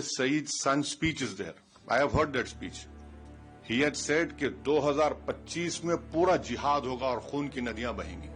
Saeed's son's speech is there. I have heard that speech. He had said कि 2025 में पूरा जिहाद होगा और खून की नदियां बहेंगी.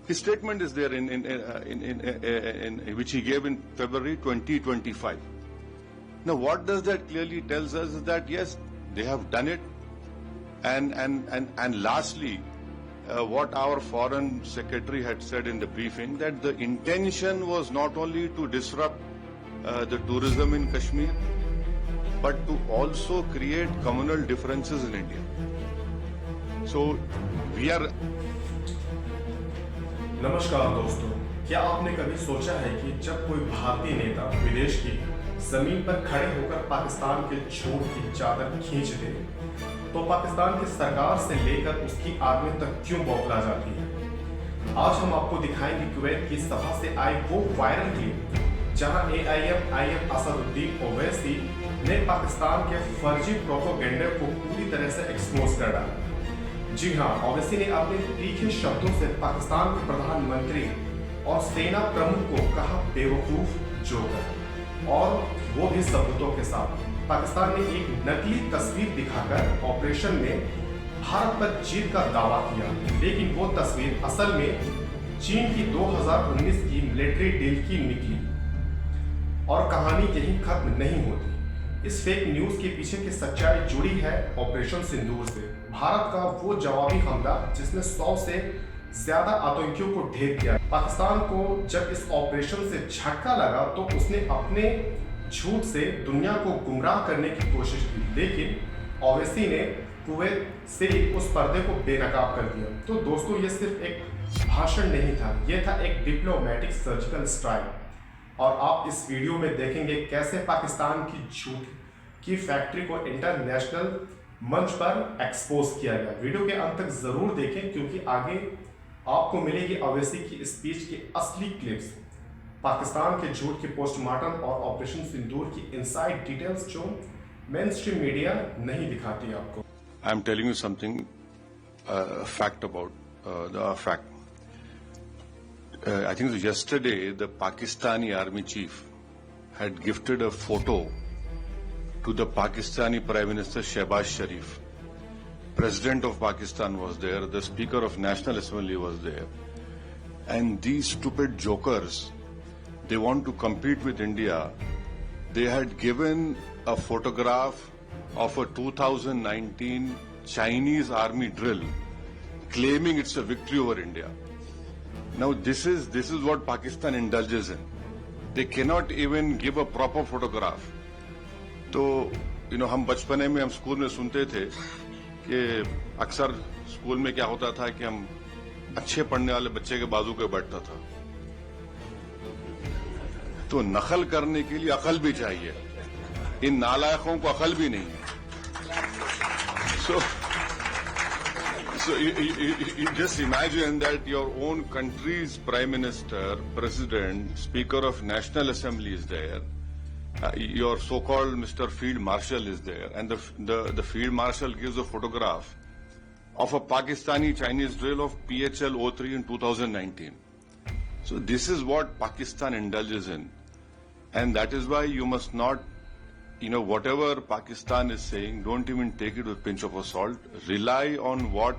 His statement is there in which he gave in February 2025. Now, what does that clearly tells us is that yes, they have done it, and lastly, what our foreign secretary had said in the briefing, that the intention was not only to disrupt the tourism in Kashmir, but to also create communal differences in India. So we are. नमस्कार दोस्तों, क्या आपने कभी सोचा है कि जब कोई भारतीय नेता विदेश की जमीन पर खड़े होकर पाकिस्तान के झूठ की चादर खींच दे, तो पाकिस्तान की सरकार से लेकर उसकी आर्मी तक क्यों बौखला जाती है? आज हम आपको दिखाएंगे कुवैत की सभा से आई वो वायरल क्लिप जहां AIM असदुद्दीन ओवैसी ने पाकिस्तान के फर्जी प्रोपेगेंडा को पूरी तरह से एक्सपोज कर डाला। जी हां, ओवैसी ने अपने तीखे शब्दों से पाकिस्तान के प्रधानमंत्री और सेना प्रमुख को कहा बेवकूफ जोकर, और वो भी सबूतों के साथ। पाकिस्तान ने एक नकली तस्वीर दिखाकर ऑपरेशन में भारत पर जीत का दावा किया, लेकिन वो तस्वीर असल में चीन की 2019 की मिलिट्री डील की निकली, और कहानी यही खत्म नहीं होती। इस फेक न्यूज के पीछे की सच्चाई जुड़ी है ऑपरेशन सिंदूर से, भारत का वो जवाबी हमला जिसने 100 से ज्यादा आतंकियों को ढेर किया। पाकिस्तान को जब इस ऑपरेशन से झटका लगा तो उसने अपने झूठ से दुनिया को गुमराह करने की कोशिश की, लेकिन ओवैसी ने कुवैत से उस पर्दे को बेनकाब कर दिया। तो दोस्तों, ये सिर्फ एक भाषण नहीं था, ये था एक डिप्लोमेटिक सर्जिकल स्ट्राइक। और आप इस वीडियो में देखेंगे कैसे पाकिस्तान की झूठ की फैक्ट्री को इंटरनेशनल मंच पर एक्सपोज किया गया। वीडियो के अंत तक जरूर देखें, क्योंकि आगे आपको मिलेगी ओवैसी की स्पीच की असली क्लिप्स, पाकिस्तान के झूठ के पोस्टमार्टम और ऑपरेशन सिंदूर की इनसाइड डिटेल्स जो मेन स्ट्रीम मीडिया नहीं दिखाती आपको। I am telling you something fact about the fact. I think yesterday the Pakistani army chief had gifted a photo to the Pakistani Prime Minister Shehbaz Sharif. President of Pakistan was there, the Speaker of National Assembly was there, and these stupid jokers, they want to compete with India. They had given a photograph of a 2019 Chinese army drill, claiming it's a victory over India. Now this is what Pakistan indulges in. They cannot even give a proper photograph. तो हम बचपने में हम school में सुनते थे कि अक्सर स्कूल में क्या होता था कि हम अच्छे पढ़ने वाले बच्चे के बाजू पे बैठता था, तो नकल करने के लिए अकल भी चाहिए, इन नालायकों को अकल भी नहीं है। So you just imagine that your own country's Prime Minister, President, Speaker of National Assembly is there, your so-called Mr. Field Marshal is there, and the Field Marshal gives a photograph of a Pakistani-Chinese drill of PHL-03 in 2019. So this is what Pakistan indulges in, and that is why you must not, whatever Pakistan is saying, don't even take it with a pinch of salt. Rely on what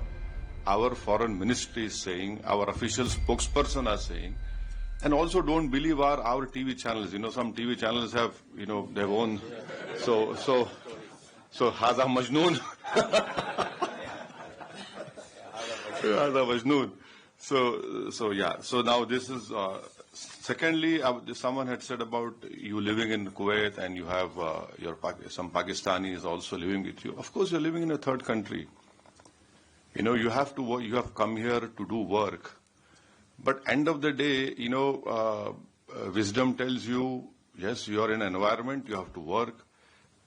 our foreign ministry is saying, our official spokesperson are saying, and also don't believe our TV channels. Some TV channels have, their own. So Haza Majnoon. Haza Majnoon. So yeah. So now this is. Secondly, someone had said about you living in Kuwait and you have some Pakistanis also living with you. Of course, you're living in a third country. You have to work, you have come here to do work. But end of the day, wisdom tells you, yes, you are in an environment, you have to work.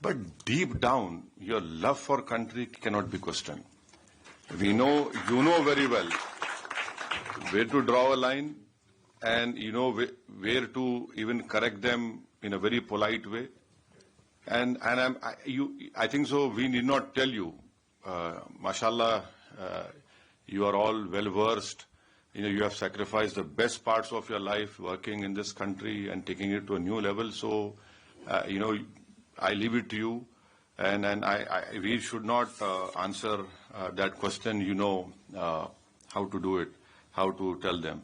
But deep down, your love for country cannot be questioned. You know very well where to draw a line, and where to even correct them in a very polite way. And I think so. We need not tell you, mashallah, you are all well versed. You have sacrificed the best parts of your life working in this country and taking it to a new level. So I leave it to you, and we should not answer that question. How to do it, how to tell them.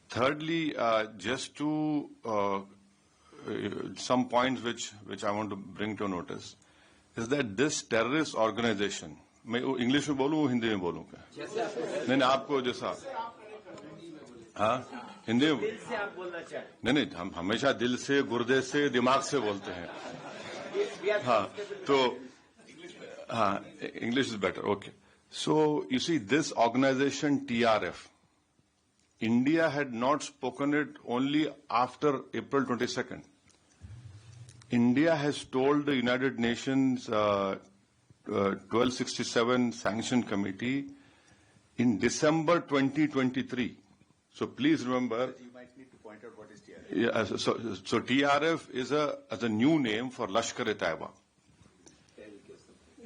Thirdly, just to some points which I want to bring to notice is that this terrorist organization. मैं English में बोलूँ हिंदी में बोलूँ क्या? नहीं आपको जैसा हाँ हिंदी में नहीं हम हमेशा दिल से गुर्दे से दिमाग से बोलते हैं हाँ तो हाँ English is better okay so you see this organisation TRF India had not spoken it only after April 22nd. India has told the United Nations 1267 Sanction Committee in December 2023. So please remember. You might need to point out what is TRF. Yeah, so TRF is a new name for Lashkar-e-Taiba.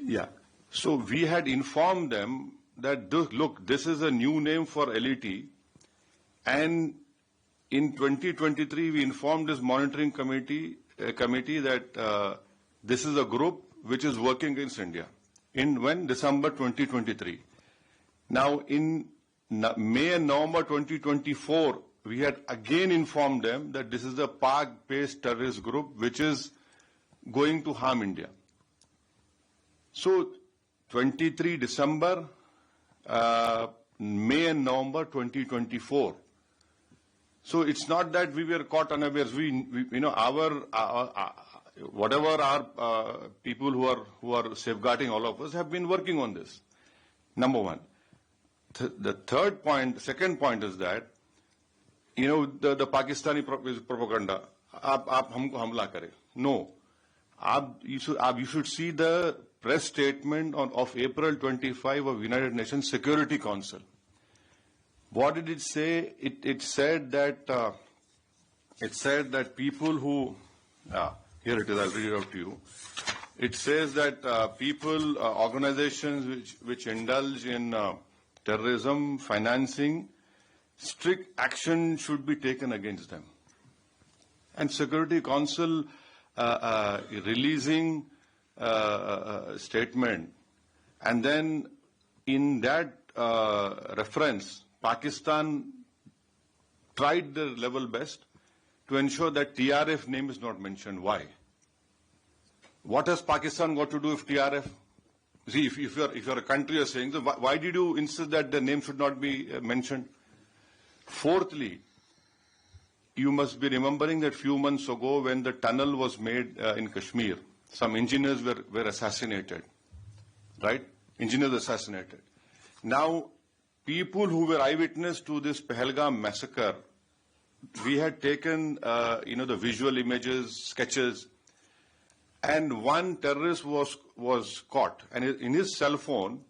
Yeah. So we had informed them that look, this is a new name for LET, and in 2023 we informed this monitoring committee that this is a group which is working against India. In when? December 2023. Now in May and November 2024, we had again informed them that this is a Pak-based terrorist group which is going to harm India. So 23 December, May and November 2024. So it's not that we were caught unawares. Whatever our people who are safeguarding all of us have been working on this. Number one. The second point is that, the Pakistani propaganda, aap humko hamla kare. No. You should see the press statement of April 25 of United Nations Security Council. What did it say? It said that people who here it is. I'll read it out to you. It says that organizations which indulge in terrorism financing, strict action should be taken against them. And Security Council releasing a statement, and then in that reference, Pakistan tried their level best to ensure that TRF name is not mentioned. Why? What has Pakistan got to do with TRF? See, if you're a country, you're saying, so why did you insist that the name should not be mentioned? Fourthly, you must be remembering that few months ago when the tunnel was made in Kashmir, some engineers were assassinated, right? Engineers assassinated. Now, people who were eyewitness to this Pahalgam massacre, we had taken, the visual images, sketches, and one terrorist was caught. And in his cell phone,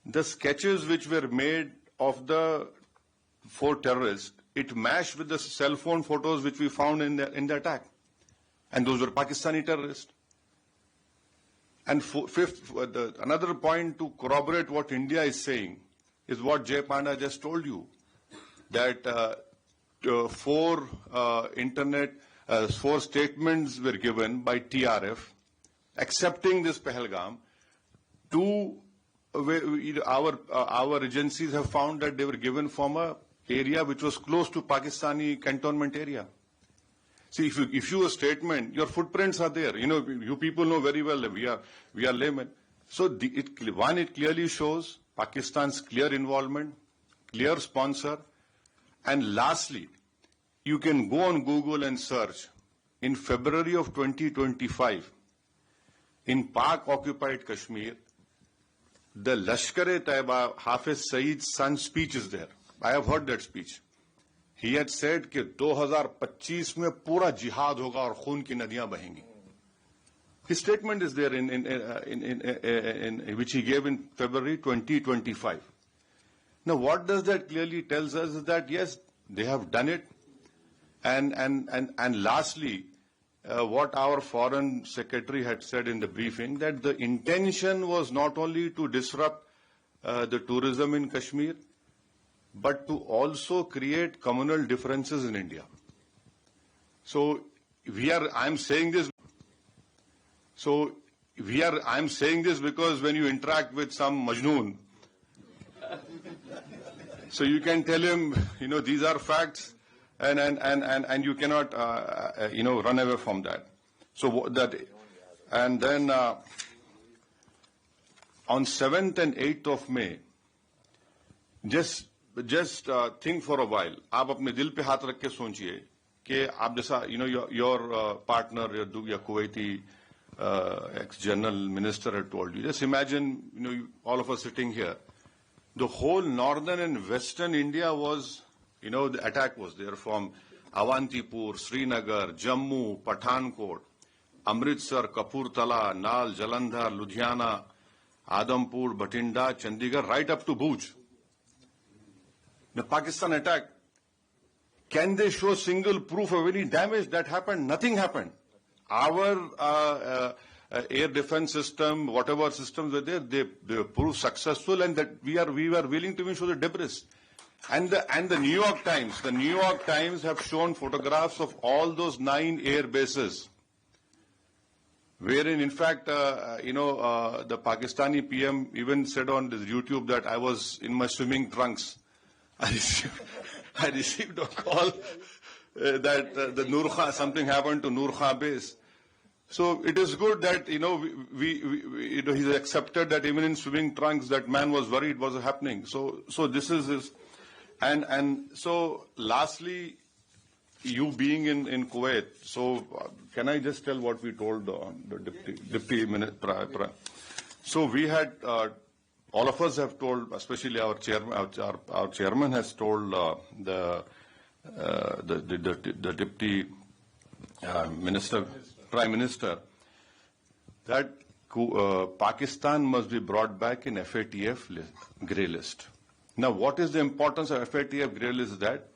the sketches which were made of the 4 terrorists, it matched with the cell phone photos which we found in the attack. And those were Pakistani terrorists. And fifth, another point to corroborate what India is saying is what Jay Panda just told you, that 4 statements were given by TRF accepting this Pahalgam. 2, our agencies have found that they were given from a area which was close to Pakistani cantonment area. See, if you a statement, your footprints are there. You people know very well that we are laymen. So it clearly shows Pakistan's clear involvement, clear sponsor, and lastly, you can go on Google and search. In February of 2025, in Pak-occupied Kashmir, the Lashkar-e-Taiba Hafiz Saeed's son's speech is there. I have heard that speech. He had said कि 2025 में पूरा जिहाद होगा और खून की नदियां बहेंगी. His statement is there in which he gave in February 2025. Now, what does that clearly tells us is that yes, they have done it, and lastly, what our foreign secretary had said in the briefing, that the intention was not only to disrupt the tourism in Kashmir, but to also create communal differences in India. So, I'm saying this. So I'm saying this because when you interact with some Majnoon, so you can tell him, these are facts, and you cannot, run away from that. So that, and then on 7th and 8th of May, just think for a while. आप अपने दिल पे हाथ रख के सोचिए कि आप जैसा, your partner, your Kuwaiti ex-general minister had told you. Just imagine, all of us sitting here. The whole northern and western India was, the attack was there from Awantipur, Srinagar, Jammu, Pathankot, Amritsar, Kapurthala, Nal, Jalandhar, Ludhiana, Adampur, Bathinda, Chandigarh, right up to Bhuj. The Pakistan attack, can they show single proof of any damage that happened? Nothing happened. Our air defense system, whatever systems were there, they proved successful, and that we were willing to even show the debris. And the New York Times have shown photographs of all those 9 air bases, wherein in fact, the Pakistani PM even said on this YouTube that I was in my swimming trunks. I received a call that the Nur Khan, something happened to Nur Khan base. So it is good that, he's accepted that even in swimming trunks, that man was worried what was happening. So this is his, and so lastly, you being in Kuwait, so can I just tell what we told the deputy minister? So we had, all of us have told, especially our chairman has told the deputy minister, Prime Minister, that Pakistan must be brought back in FATF grey list. Now, what is the importance of FATF grey list? That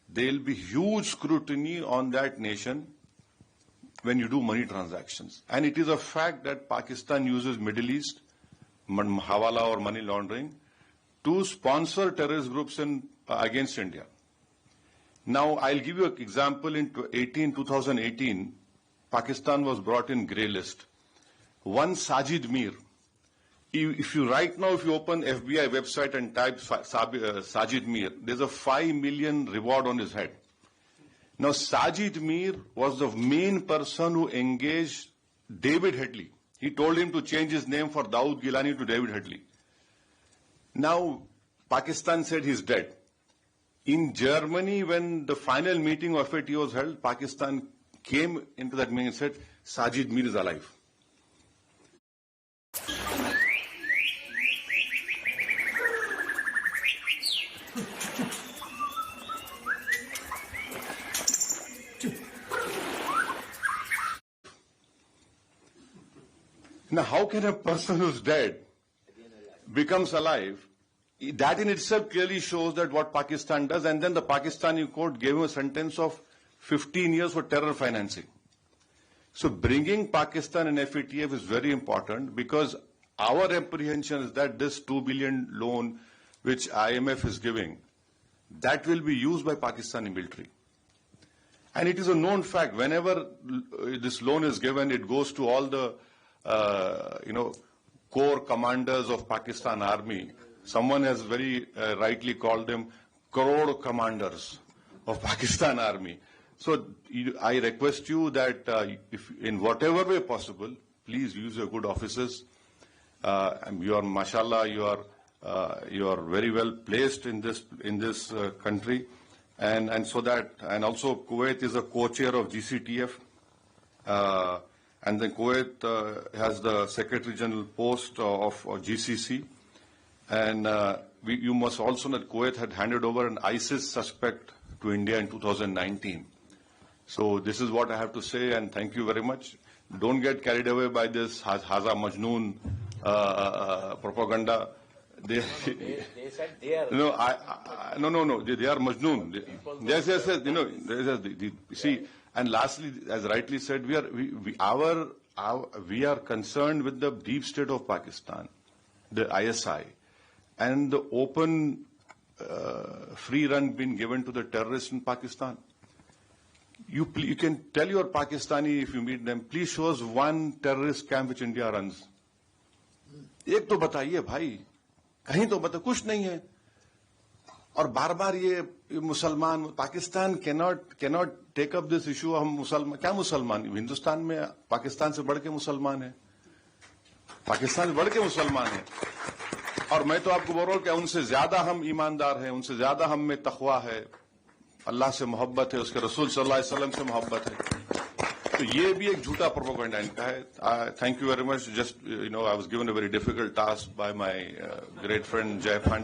there will be huge scrutiny on that nation when you do money transactions. And it is a fact that Pakistan uses Middle East, Hawala or money laundering, to sponsor terrorist groups against India. Now, I'll give you an example. In 2018, Pakistan was brought in grey list. One Sajid Mir. If you open FBI website and type Sajid Mir, there's a 5 million reward on his head. Now, Sajid Mir was the main person who engaged David Headley. He told him to change his name for Dawood Gilani to David Headley. Now, Pakistan said he's dead. In Germany, when the final meeting of FATF was held, Pakistan came into that meeting and said, Sajid Mir is alive. Now, how can a person who's dead becomes alive? That in itself clearly shows that what Pakistan does, and then the Pakistani court gave him a sentence of 15 years for terror financing. So bringing Pakistan in FATF is very important, because our apprehension is that this 2 billion loan which IMF is giving, that will be used by Pakistani military. And it is a known fact, whenever this loan is given, it goes to all the core commanders of Pakistan Army. Someone has very rightly called them crore commanders of Pakistan Army. So I request you that if in whatever way possible, please use your good offices. You are, mashallah, you are very well placed in this country, and so that, and also Kuwait is a co-chair of GCTF, and then Kuwait has the Secretary General post of GCC, and you must also know that Kuwait had handed over an ISIS suspect to India in 2019. So this is what I have to say, and thank you very much. Don't get carried away by this Haza Majnoon propaganda. They said they are. No, they are Majnoon. Yes. See, and lastly, as rightly said, we are concerned with the deep state of Pakistan, the ISI, and the open free run being given to the terrorists in Pakistan. You can tell your Pakistani if you meet them, please show us one terrorist camp which India runs. एक तो बताइए भाई, कहीं तो बताइए, कुछ नहीं है. और बार बार ये मुसलमान, Pakistan cannot take up this issue. हम मुसलमान, क्या मुसलमान, हिंदुस्तान में पाकिस्तान से बढ़ के मुसलमान है, पाकिस्तान से बढ़ के मुसलमान है. और मैं तो आपको बोल रहा हूं कि उनसे ज्यादा हम ईमानदार हैं, उनसे ज्यादा हम में तकवा है, अल्लाह से मोहब्बत है, उसके रसूल सल्लल्लाहु अलैहि वसल्लम से मोहब्बत है. तो ये भी एक झूठा प्रोपेगेंडा इनका है. Thank you very much. Just I was given a very difficult task by my great friend जय पांडा.